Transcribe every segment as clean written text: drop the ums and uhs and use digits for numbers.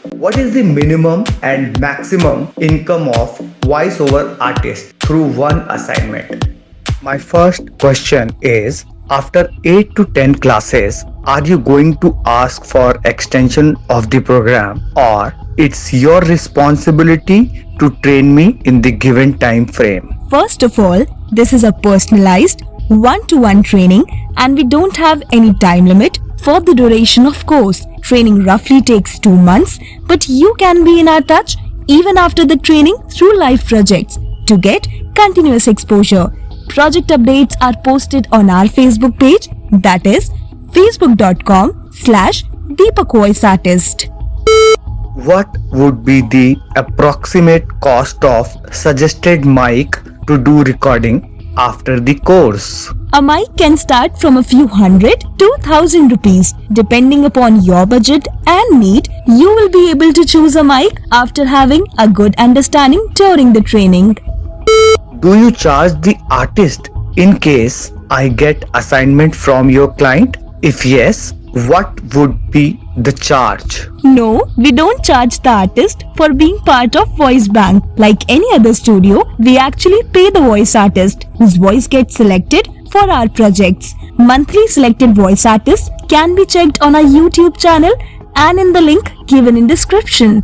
What is the minimum and maximum income of voiceover artist through one assignment? My first question is, after 8 to 10 classes, are you going to ask for extension of the program, or it's your responsibility to train me in the given time frame? First of all, this is a personalized one-to-one training and we don't have any time limit for the duration of course. Training roughly takes 2 months, but you can be in our touch even after the training through live projects to get continuous exposure. Project updates are posted on our Facebook page, that is facebook.com/DeepakVoiceArtist. What would be the approximate cost of suggested mic to do recording after the course? A mic can start from a few hundred to 1,000 rupees. Depending upon your budget and need, you will be able to choose a mic after having a good understanding during the training. Do you charge the artist in case I get assignment from your client? If yes, what would be the charge? No, we don't charge the artist for being part of Voice Bank. Like any other studio, we actually pay the voice artist whose voice gets selected for our projects. Monthly selected voice artists can be checked on our YouTube channel and in the link given in description.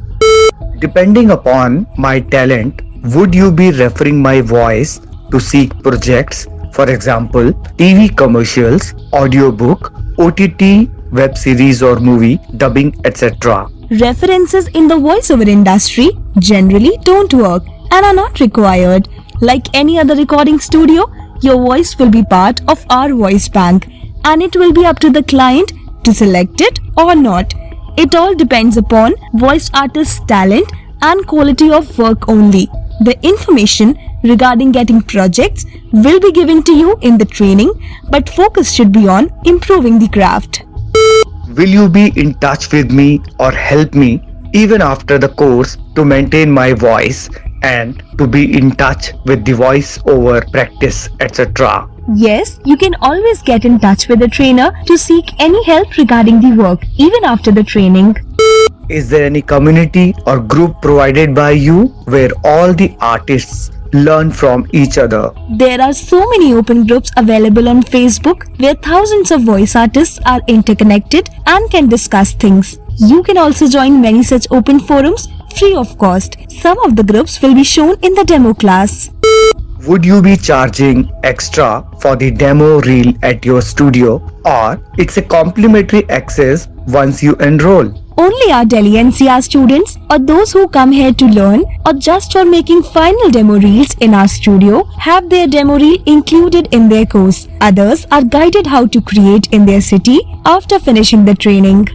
Depending upon my talent, would you be referring my voice to seek projects? For example, TV commercials, audiobook, OTT, web series or movie, dubbing, etc. References in the voiceover industry generally don't work and are not required. Like any other recording studio, your voice will be part of our voice bank and it will be up to the client to select it or not. It all depends upon voice artist's talent and quality of work only. The information regarding getting projects will be given to you in the training, but focus should be on improving the craft. Will you be in touch with me or help me even after the course to maintain my voice and to be in touch with the voice over practice, etc.? Yes, you can always get in touch with the trainer to seek any help regarding the work even after the training. Is there any community or group provided by you where all the artists learn from each other? There are so many open groups available on Facebook where thousands of voice artists are interconnected and can discuss things. You can also join many such open forums free of cost. Some of the groups will be shown in the demo class. Would you be charging extra for the demo reel at your studio, or it's a complimentary access once you enroll? Only our Delhi NCR students or those who come here to learn or just for making final demo reels in our studio have their demo reel included in their course. Others are guided how to create in their city after finishing the training.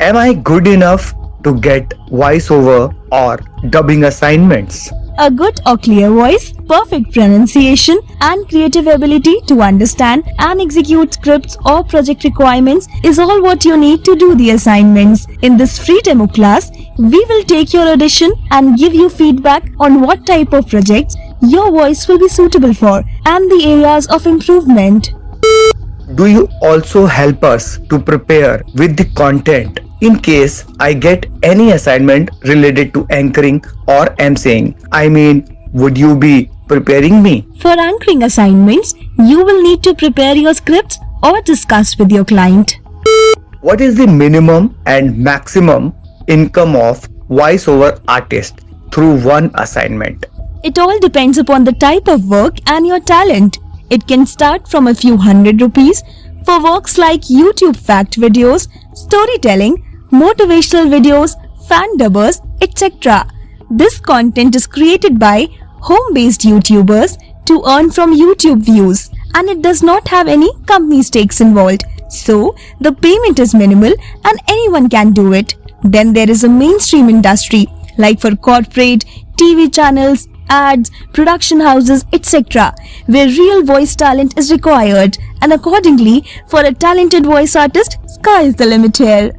Am I good enough to get voiceover or dubbing assignments? A good or clear voice, perfect pronunciation, and creative ability to understand and execute scripts or project requirements is all what you need to do the assignments. In this free demo class, we will take your audition and give you feedback on what type of projects your voice will be suitable for and the areas of improvement. Do you also help us to prepare with the content in case I get any assignment related to anchoring or emceeing? I mean, would you be preparing me? For anchoring assignments, you will need to prepare your scripts or discuss with your client. What is the minimum and maximum income of voiceover artist through one assignment? It all depends upon the type of work and your talent. It can start from a few hundred rupees for works like YouTube fact videos, storytelling, motivational videos, fan dubbers, etc. This content is created by home-based YouTubers to earn from YouTube views and it does not have any company stakes involved. So, the payment is minimal and anyone can do it. Then there is a mainstream industry like for corporate, TV channels, ads, production houses, etc. where real voice talent is required and accordingly for a talented voice artist, sky is the limit here.